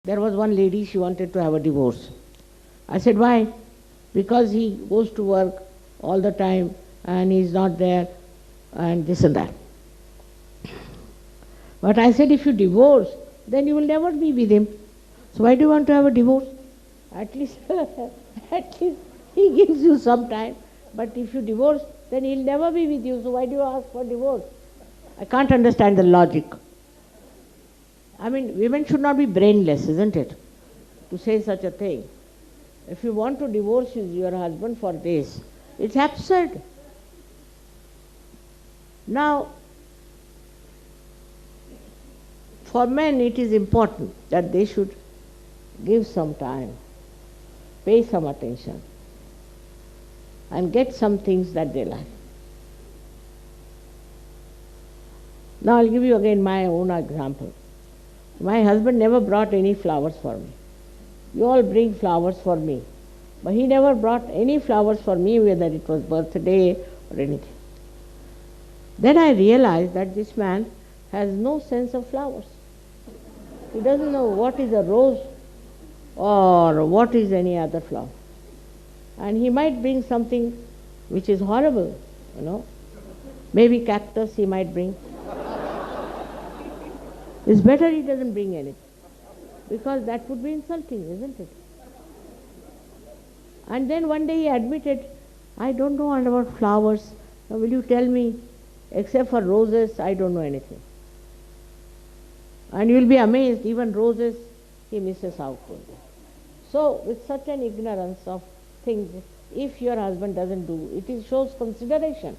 There was one lady, she wanted to have a divorce. I said, why? Because he goes to work all the time and he's not there and this and that. But I said, if you divorce, then you will never be with him. So why do you want to have a divorce? At least, at least he gives you some time. But if you divorce, then he'll never be with you. So why do you ask for divorce? I can't understand the logic. I mean, women should not be brainless, isn't it? To say such a thing. If you want to divorce your husband for this, it's absurd. Now, for men it is important that they should give some time, pay some attention, and get some things that they like. Now I'll give you again my own example. My husband never brought any flowers for me. You all bring flowers for me. But he never brought any flowers for me, whether it was birthday or anything. Then I realized that this man has no sense of flowers. He doesn't know what is a rose or what is any other flower. And he might bring something which is horrible, you know. Maybe cactus he might bring. It's better he doesn't bring anything, because that would be insulting, isn't it? And then one day he admitted, I don't know about flowers. Now will you tell me? Except for roses, I don't know anything. And you will be amazed, even roses he misses out on. So with such an ignorance of things, if your husband doesn't do, it shows consideration.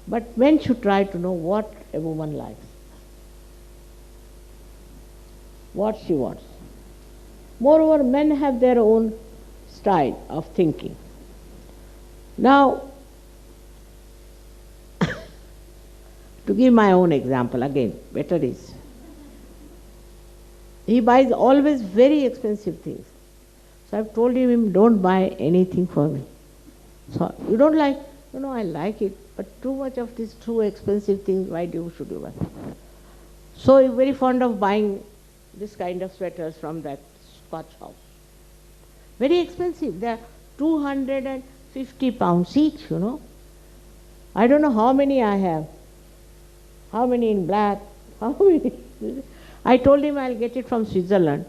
But men should try to know what a woman likes, what she wants. Moreover, men have their own style of thinking. Now, to give my own example again, better is, he buys always very expensive things. So I've told him, don't buy anything for me. So you don't like, I like it, but too much of these too expensive things, why should you buy? So he's very fond of buying this kind of sweaters from that Scotch house. Very expensive. They're 250 pounds each, I don't know how many I have. How many in black? How many? I told him I'll get it from Switzerland.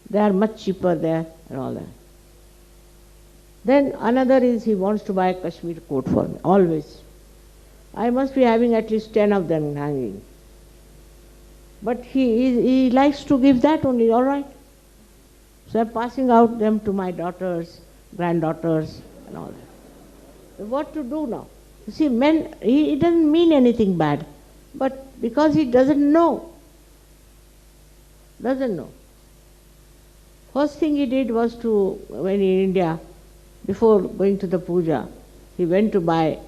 They are much cheaper there and all that. Then another is he wants to buy a Kashmir coat for me, always. I must be having at least 10 of them hanging. But he likes to give that only, all right. So I'm passing out them to my daughters, granddaughters and all that. What to do now? You see, men, he doesn't mean anything bad, but because he doesn't know. First thing he did was when in India, before going to the puja, he went to buy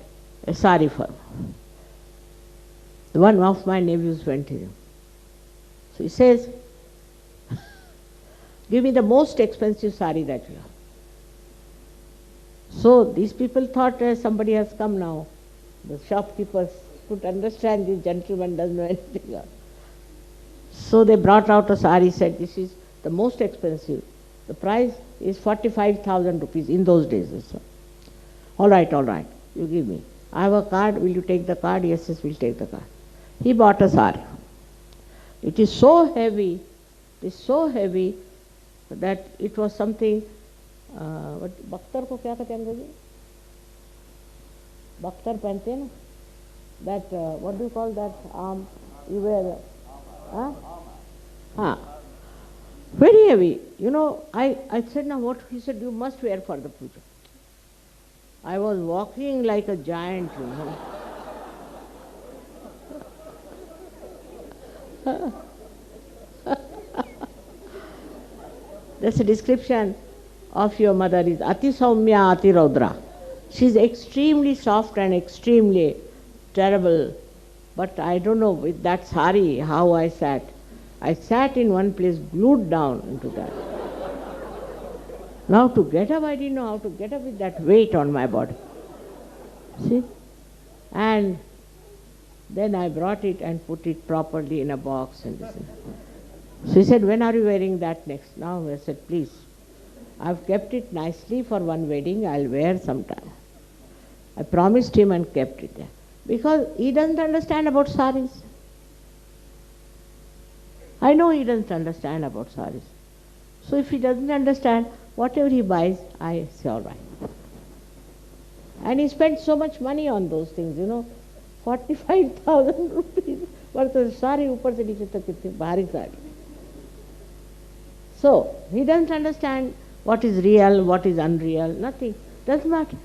a sari for me. One of my nephews went to him. So he says, give me the most expensive sari that you have. So these people thought somebody has come now. The shopkeepers could understand this gentleman doesn't know anything else. So they brought out a sari, said this is the most expensive. The price is 45,000 rupees in those days. All right, you give me. I have a card, will you take the card? Yes, we'll take the card. He bought a sari. It is so heavy that it was something, Bakhtar ko kya kehte hain Angrezi? Bakhtar pehante hain na? That, what do you call that arm? You wear, very heavy. I said, now what? He said, you must wear for the puja. I was walking like a giant, That's a description of your mother is Ati Saumya Ati Raudra. She is extremely soft and extremely terrible. But I don't know, with that sari, how I sat. I sat in one place, glued down into that. Now to get up, I didn't know how to get up with that weight on my body. See? And Then I brought it and put it properly in a box and this. So he said, when are you wearing that next? Now I said, please, I've kept it nicely for one wedding, I'll wear sometime. I promised him and kept it there. Because he doesn't understand about saris. I know he doesn't understand about saris. So if he doesn't understand, whatever he buys, I say all right. And he spent so much money on those things, 45,000 rupees worth of sari, upar se niche tak kitne bhari sari. So he doesn't understand what is real, what is unreal, nothing. Doesn't matter.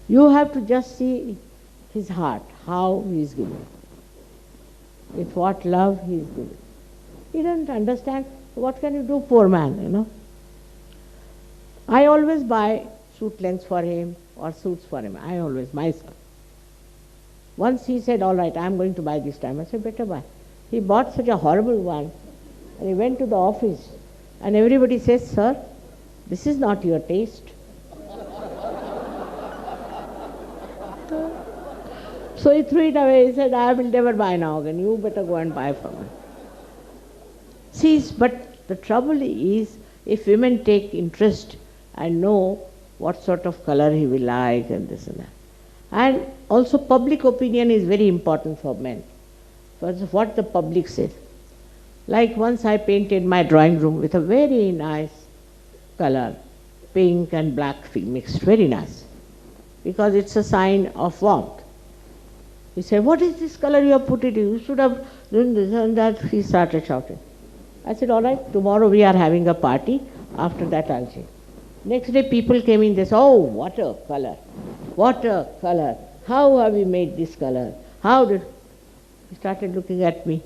You have to just see his heart, how he is giving. With what love he is giving. He doesn't understand. What can you do, poor man, I always buy suit lengths for him or suits for him. I always, myself. Once he said, all right, I'm going to buy this time. I said, better buy. He bought such a horrible one. And he went to the office. And everybody says, sir, this is not your taste. So he threw it away. He said, I will never buy now again. You better go and buy from me. See, but the trouble is, if women take interest and know what sort of color he will like and this and that. And also public opinion is very important for men. First, what the public says. Like once I painted my drawing room with a very nice color, pink and black mixed, very nice. Because it's a sign of warmth. He said, what is this color you have put it in? You should have done this and that. He started shouting. I said, all right, tomorrow we are having a party. After that I'll change. Next day people came in, they said, oh, what a color. What a color. How have you made this color? How did... He started looking at me.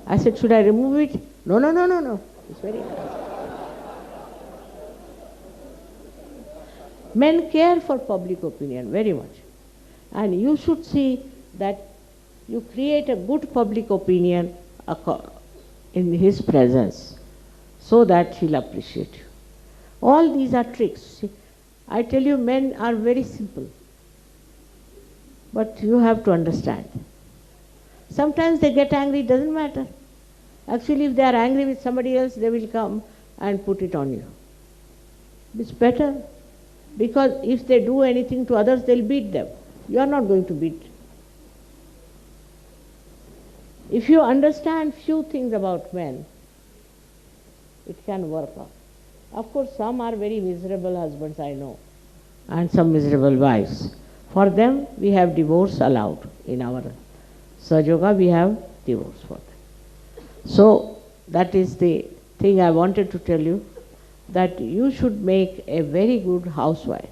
I said, should I remove it? No. It's very nice. Men care for public opinion very much. And you should see that you create a good public opinion in his presence so that he'll appreciate you. All these are tricks. See, I tell you, men are very simple. But you have to understand. Sometimes they get angry, it doesn't matter. Actually, if they are angry with somebody else, they will come and put it on you. It's better. Because if they do anything to others, they'll beat them. You are not going to beat. If you understand few things about men, it can work out. Of course, some are very miserable husbands, I know, and some miserable wives. For them, we have divorce allowed in our Sahaja Yoga, we have divorce for them. So, that is the thing I wanted to tell you, that you should make a very good housewife,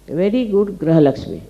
a very good Graha Lakshmi.